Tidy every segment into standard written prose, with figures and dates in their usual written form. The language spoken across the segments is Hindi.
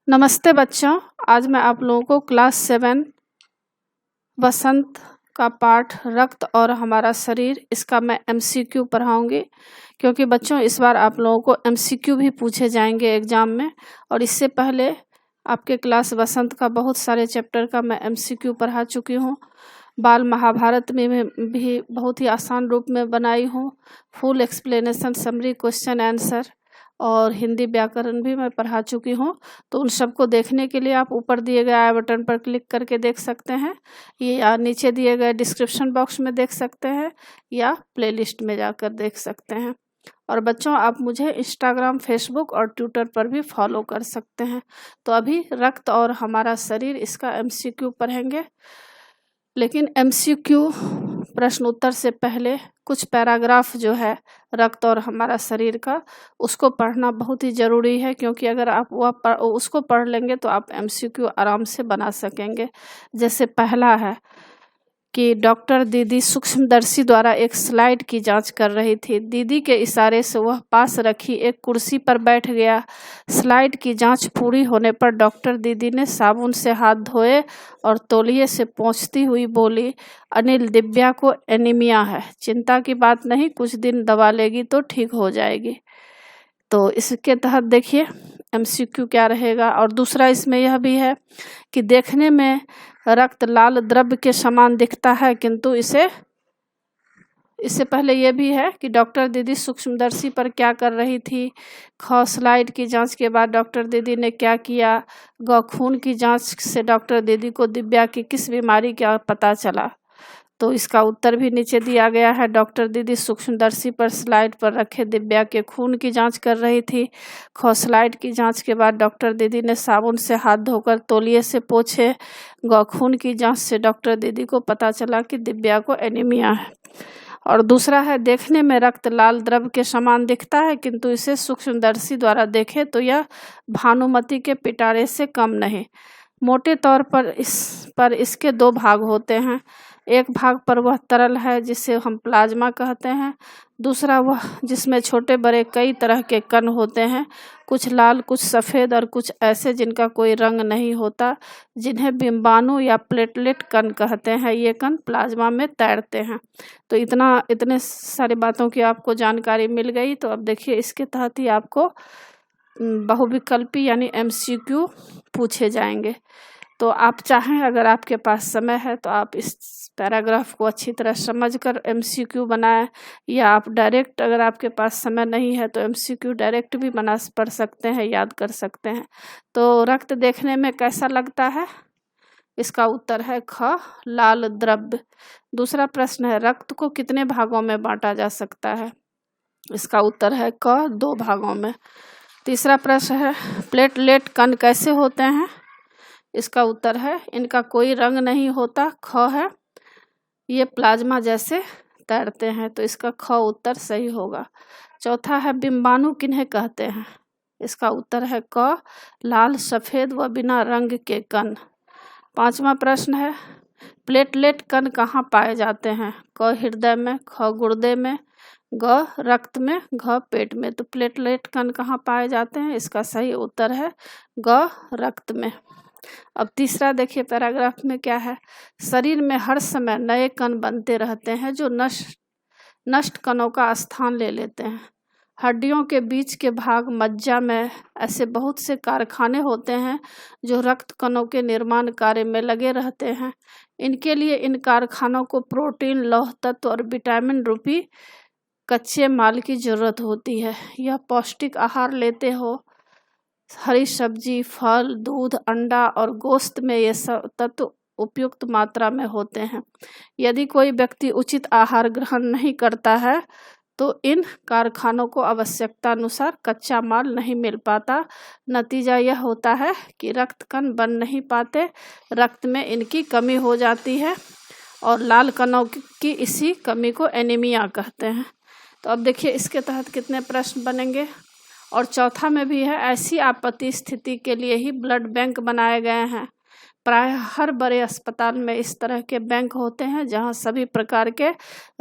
नमस्ते बच्चों। आज मैं आप लोगों को क्लास 7 वसंत का पाठ रक्त और हमारा शरीर इसका मैं एमसीक्यू पढ़ाऊंगी, क्योंकि बच्चों इस बार आप लोगों को एमसीक्यू भी पूछे जाएंगे एग्जाम में। और इससे पहले आपके क्लास वसंत का बहुत सारे चैप्टर का मैं एमसीक्यू पढ़ा चुकी हूँ। बाल महाभारत में भी बहुत ही आसान रूप में बनाई हूँ। Full explanation, summary, question answer और हिंदी व्याकरण भी मैं पढ़ा चुकी हूँ। तो उन सबको देखने के लिए आप ऊपर दिए गए आई बटन पर क्लिक करके देख सकते हैं, या नीचे दिए गए डिस्क्रिप्शन बॉक्स में देख सकते हैं, या प्लेलिस्ट में जाकर देख सकते हैं। और बच्चों आप मुझे इंस्टाग्राम, फेसबुक और ट्विटर पर भी फॉलो कर सकते हैं। तो अभी रक्त और हमारा शरीर इसका एमसीक्यू पढ़ेंगे, लेकिन एमसीक्यू प्रश्न उत्तर से पहले कुछ पैराग्राफ जो है रक्त और हमारा शरीर का, उसको पढ़ना बहुत ही ज़रूरी है, क्योंकि अगर आप उसको पढ़ लेंगे तो आप एमसीक्यू आराम से बना सकेंगे। जैसे पहला है कि डॉक्टर दीदी सूक्ष्मदर्शी द्वारा एक स्लाइड की जांच कर रही थी। दीदी के इशारे से वह पास रखी एक कुर्सी पर बैठ गया। स्लाइड की जांच पूरी होने पर डॉक्टर दीदी ने साबुन से हाथ धोए और तौलिए से पोंछती हुई बोली, अनिल, दिव्या को एनीमिया है। चिंता की बात नहीं, कुछ दिन दवा लेगी तो ठीक हो जाएगी। तो इसके तहत देखिए एमसीक्यू क्या रहेगा। और दूसरा इसमें यह भी है कि देखने में रक्त लाल द्रव्य के समान दिखता है, किंतु इससे पहले ये भी है कि डॉक्टर दीदी सूक्ष्मदर्शी पर क्या कर रही थी। ख, स्लाइड की जांच के बाद डॉक्टर दीदी ने क्या किया। ग, खून की जांच से डॉक्टर दीदी को दिव्या की किस बीमारी का पता चला। तो इसका उत्तर भी नीचे दिया गया है। डॉक्टर दीदी सूक्ष्मदर्शी पर स्लाइड पर रखे दिव्या के खून की जांच कर रही थी। ख, स्लाइड की जांच के बाद डॉक्टर दीदी ने साबुन से हाथ धोकर तौलिए से पोंछे। ग, खून की जांच से डॉक्टर दीदी को पता चला कि दिव्या को एनीमिया है। और दूसरा है, देखने में रक्त लाल द्रव्य के समान दिखता है, किंतु इसे सूक्ष्मदर्शी द्वारा देखें तो यह भानुमति के पिटारे से कम नहीं। मोटे तौर पर इसके दो भाग होते हैं। एक भाग पर वह तरल है जिसे हम प्लाज्मा कहते हैं। दूसरा वह जिसमें छोटे बड़े कई तरह के कण होते हैं, कुछ लाल, कुछ सफ़ेद और कुछ ऐसे जिनका कोई रंग नहीं होता, जिन्हें बिंबाणु या प्लेटलेट कण कहते हैं। ये कण प्लाज्मा में तैरते हैं। तो इतने सारी बातों की आपको जानकारी मिल गई। तो अब देखिए इसके तहत ही आपको बहुविकल्पी यानी एमसीक्यू पूछे जाएंगे। तो आप चाहें, अगर आपके पास समय है तो आप इस पैराग्राफ को अच्छी तरह समझकर एमसीक्यू बनाएं, या आप डायरेक्ट, अगर आपके पास समय नहीं है तो एमसीक्यू डायरेक्ट भी पढ़ सकते हैं, याद कर सकते हैं। तो रक्त देखने में कैसा लगता है, इसका उत्तर है ख, लाल द्रव्य। दूसरा प्रश्न है, रक्त को कितने भागों में बांटा जा सकता है। इसका उत्तर है क, 2 भागों में। तीसरा प्रश्न है, प्लेटलेट कण कैसे होते हैं। इसका उत्तर है, इनका कोई रंग नहीं होता। ख है, ये प्लाज्मा जैसे तैरते हैं। तो इसका ख उत्तर सही होगा। चौथा है, बिंबाणु किन्हें कहते हैं। इसका उत्तर है क, लाल, सफ़ेद व बिना रंग के कण। पांचवा प्रश्न है, प्लेटलेट कण कहाँ पाए जाते हैं। क, हृदय में, ख, गुर्दे में, ग, रक्त में, घ, पेट में। तो प्लेटलेट कण कहाँ पाए जाते हैं, इसका सही उत्तर है ग, रक्त में। अब तीसरा देखिए पैराग्राफ में क्या है, शरीर में हर समय नए कण बनते रहते हैं जो नष्ट कणों का स्थान ले लेते हैं। हड्डियों के बीच के भाग मज्जा में ऐसे बहुत से कारखाने होते हैं जो रक्त कणों के निर्माण कार्य में लगे रहते हैं। इनके लिए इन कारखानों को प्रोटीन, लौह तत्व और विटामिन रूपी कच्चे माल की जरूरत होती है। यह पौष्टिक आहार लेते हो, हरी सब्जी, फल, दूध, अंडा और गोश्त में ये सब तत्व उपयुक्त मात्रा में होते हैं। यदि कोई व्यक्ति उचित आहार ग्रहण नहीं करता है तो इन कारखानों को आवश्यकता अनुसार कच्चा माल नहीं मिल पाता। नतीजा यह होता है कि रक्त कण बन नहीं पाते, रक्त में इनकी कमी हो जाती है, और लाल कणों की इसी कमी को एनीमिया कहते हैं। तो अब देखिए इसके तहत कितने प्रश्न बनेंगे। और चौथा में भी है, ऐसी आपत्ति स्थिति के लिए ही ब्लड बैंक बनाए गए हैं। प्राय हर बड़े अस्पताल में इस तरह के बैंक होते हैं जहां सभी प्रकार के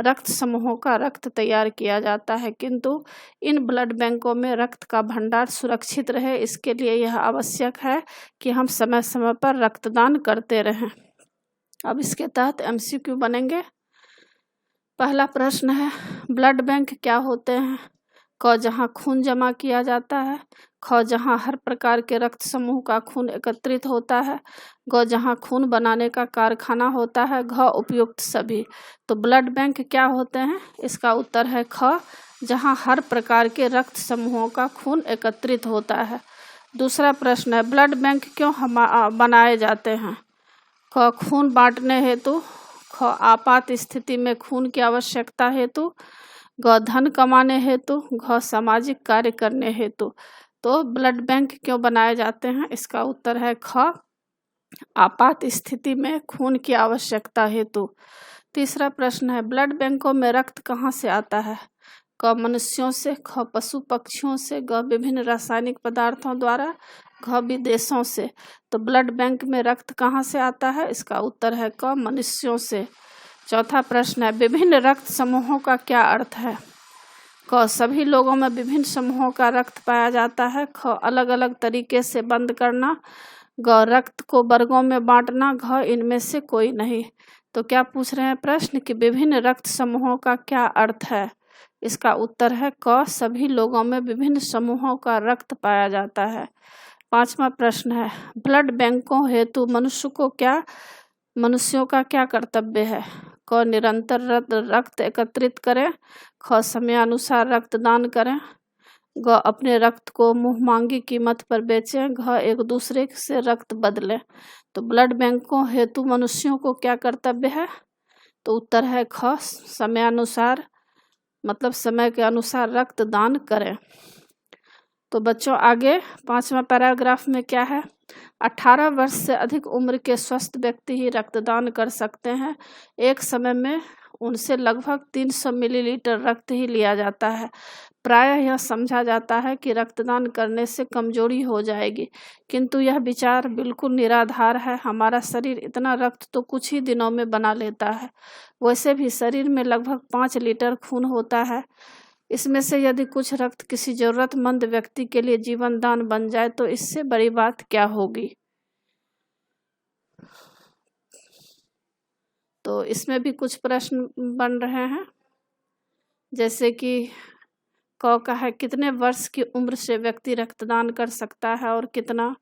रक्त समूहों का रक्त तैयार किया जाता है, किंतु इन ब्लड बैंकों में रक्त का भंडार सुरक्षित रहे, इसके लिए यह आवश्यक है कि हम समय समय पर रक्तदान करते रहें। अब इसके तहत MCQ बनेंगे। पहला प्रश्न है, ब्लड बैंक क्या होते हैं? क, जहाँ खून जमा किया जाता है। ख, जहाँ हर प्रकार के रक्त समूह का खून एकत्रित होता है। ग, जहाँ खून बनाने का कारखाना होता है। घ, उपयुक्त सभी। तो ब्लड बैंक क्या होते हैं? इसका उत्तर है ख, जहाँ हर प्रकार के रक्त समूहों का खून एकत्रित होता है। दूसरा प्रश्न है, ब्लड बैंक क्यों बनाए जाते हैं? क, खून बांटने हेतु। ख, आपात स्थिति में खून की आवश्यकता हेतु। ग, धन कमाने हेतु। घ, सामाजिक कार्य करने हेतु। तो ब्लड बैंक क्यों बनाए जाते हैं? इसका उत्तर है ख, आपात स्थिति में खून की आवश्यकता हेतु। तीसरा प्रश्न है, ब्लड बैंकों में रक्त कहाँ से आता है? क, मनुष्यों से। ख, पशु पक्षियों से। ग, विभिन्न रासायनिक पदार्थों द्वारा। घ, विदेशों से। तो ब्लड बैंक में रक्त कहाँ से आता है? इसका उत्तर है क, मनुष्यों से। चौथा प्रश्न है, विभिन्न रक्त समूहों का क्या अर्थ है? क, सभी लोगों में विभिन्न समूहों का रक्त पाया जाता है। ख, अलग अलग तरीके से बंद करना। ग, रक्त को वर्गों में बांटना। घ, इनमें से कोई नहीं। तो क्या पूछ रहे हैं प्रश्न कि विभिन्न रक्त समूहों का क्या अर्थ है? इसका उत्तर है क, सभी लोगों में विभिन्न समूहों का रक्त पाया जाता है। पांचवा प्रश्न है, ब्लड बैंकों हेतु मनुष्यों का क्या कर्तव्य है? क, निरंतर रक्त एकत्रित करें। ख, समयानुसार रक्तदान करें। ग, अपने रक्त को मुंहमांगी कीमत पर बेचें। घ, एक दूसरे से रक्त बदलें। तो ब्लड बैंकों हेतु मनुष्यों को क्या कर्तव्य है? तो उत्तर है ख, समयानुसार, मतलब समय के अनुसार रक्तदान करें। तो बच्चों आगे 5वां पैराग्राफ में क्या है? 18 वर्ष से अधिक उम्र के स्वस्थ व्यक्ति ही रक्तदान कर सकते हैं। एक समय में उनसे लगभग 300 मिलीलीटर रक्त ही लिया जाता है। प्रायः यह समझा जाता है कि रक्तदान करने से कमजोरी हो जाएगी, किंतु यह विचार बिल्कुल निराधार है। हमारा शरीर इतना रक्त तो कुछ ही दिनों में बना लेता है। वैसे भी शरीर में लगभग 5 लीटर खून होता है। इसमें से यदि कुछ रक्त किसी जरूरतमंद व्यक्ति के लिए जीवन दान बन जाए तो इससे बड़ी बात क्या होगी। तो इसमें भी कुछ प्रश्न बन रहे हैं, जैसे कि क का है, कितने वर्ष की उम्र से व्यक्ति रक्तदान कर सकता है और कितना?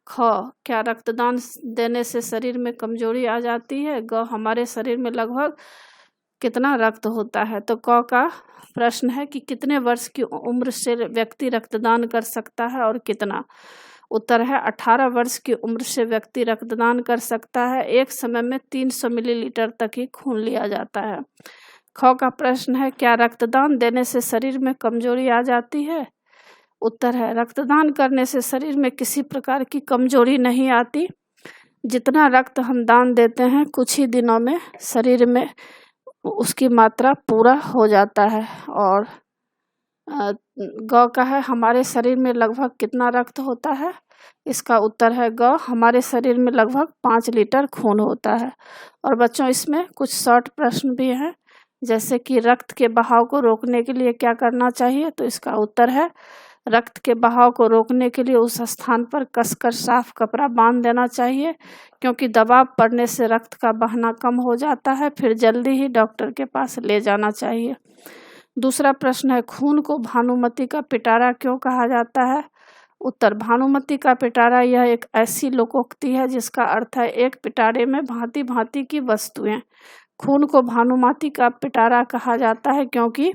ख, क्या रक्तदान देने से शरीर में कमजोरी आ जाती है? ग, हमारे शरीर में लगभग कितना रक्त होता है? तो क का प्रश्न है कि कितने वर्ष की उम्र से व्यक्ति रक्तदान कर सकता है और कितना? उत्तर है 18 वर्ष की उम्र से व्यक्ति रक्तदान कर सकता है। एक समय में 300 मिलीलीटर तक ही खून लिया जाता है। ख का प्रश्न है, क्या रक्तदान देने से शरीर में कमजोरी आ जाती है? उत्तर है, रक्तदान करने से शरीर में किसी प्रकार की कमजोरी नहीं आती। जितना रक्त हम दान देते हैं कुछ ही दिनों में शरीर में उसकी मात्रा पूरा हो जाता है। और ग का है, हमारे शरीर में लगभग कितना रक्त होता है? इसका उत्तर है ग, हमारे शरीर में लगभग 5 लीटर खून होता है। और बच्चों इसमें कुछ शॉर्ट प्रश्न भी हैं, जैसे कि रक्त के बहाव को रोकने के लिए क्या करना चाहिए? तो इसका उत्तर है, रक्त के बहाव को रोकने के लिए उस स्थान पर कसकर साफ कपड़ा बांध देना चाहिए, क्योंकि दबाव पड़ने से रक्त का बहना कम हो जाता है। फिर जल्दी ही डॉक्टर के पास ले जाना चाहिए। दूसरा प्रश्न है, खून को भानुमति का पिटारा क्यों कहा जाता है? उत्तर, भानुमति का पिटारा यह एक ऐसी लोकोक्ति है जिसका अर्थ है एक पिटारे में भांति भांति की वस्तुएं। खून को भानुमति का पिटारा कहा जाता है क्योंकि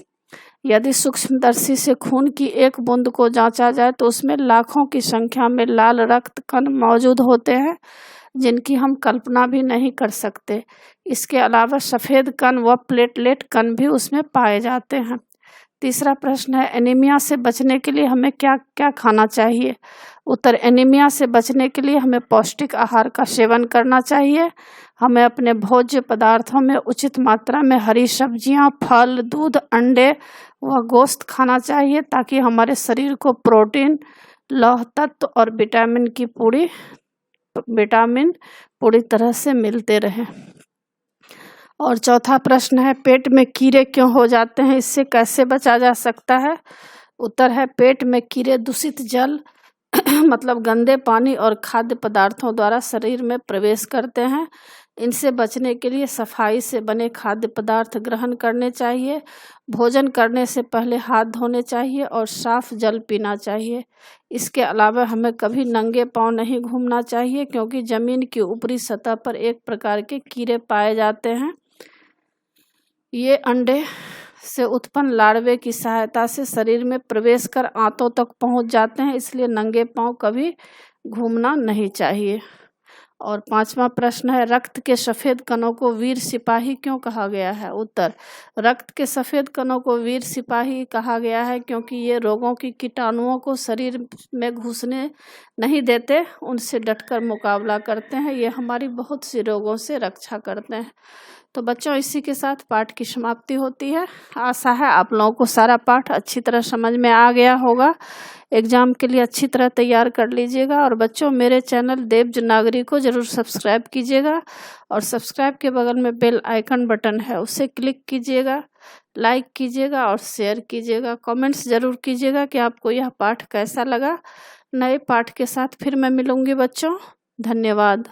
यदि सूक्ष्मदर्शी से खून की एक बूंद को जांचा जाए तो उसमें लाखों की संख्या में लाल रक्त कण मौजूद होते हैं, जिनकी हम कल्पना भी नहीं कर सकते। इसके अलावा सफ़ेद कण व प्लेटलेट कण भी उसमें पाए जाते हैं। तीसरा प्रश्न है, एनीमिया से बचने के लिए हमें क्या क्या खाना चाहिए? उत्तर, एनीमिया से बचने के लिए हमें पौष्टिक आहार का सेवन करना चाहिए। हमें अपने भोज्य पदार्थों में उचित मात्रा में हरी सब्जियां, फल, दूध, अंडे व गोश्त खाना चाहिए, ताकि हमारे शरीर को प्रोटीन, लौह तत्व और विटामिन की पूरी विटामिन पूरी तरह से मिलते रहें। और चौथा प्रश्न है, पेट में कीड़े क्यों हो जाते हैं, इससे कैसे बचा जा सकता है। उत्तर है, पेट में कीड़े दूषित जल मतलब गंदे पानी और खाद्य पदार्थों द्वारा शरीर में प्रवेश करते हैं। इनसे बचने के लिए सफाई से बने खाद्य पदार्थ ग्रहण करने चाहिए, भोजन करने से पहले हाथ धोने चाहिए और साफ जल पीना चाहिए। इसके अलावा हमें कभी नंगे पांव नहीं घूमना चाहिए, क्योंकि जमीन की ऊपरी सतह पर एक प्रकार के कीड़े पाए जाते हैं। ये अंडे से उत्पन्न लार्वे की सहायता से शरीर में प्रवेश कर आंतों तक पहुंच जाते हैं, इसलिए नंगे पांव कभी घूमना नहीं चाहिए। और पांचवा प्रश्न है, रक्त के सफ़ेद कणों को वीर सिपाही क्यों कहा गया है। उत्तर, रक्त के सफ़ेद कणों को वीर सिपाही कहा गया है क्योंकि ये रोगों की कीटाणुओं को शरीर में घुसने नहीं देते, उनसे डटकर मुकाबला करते हैं। ये हमारी बहुत सी रोगों से रक्षा करते हैं। तो बच्चों, इसी के साथ पाठ की समाप्ति होती है। आशा है आप लोगों को सारा पाठ अच्छी तरह समझ में आ गया होगा। एग्ज़ाम के लिए अच्छी तरह तैयार कर लीजिएगा। और बच्चों, मेरे चैनल देवज नागरी को ज़रूर सब्सक्राइब कीजिएगा और सब्सक्राइब के बगल में बेल आइकन बटन है, उसे क्लिक कीजिएगा, लाइक कीजिएगा और शेयर कीजिएगा। कमेंट्स ज़रूर कीजिएगा कि आपको यह पाठ कैसा लगा। नए पाठ के साथ फिर मैं मिलूँगी बच्चों। धन्यवाद।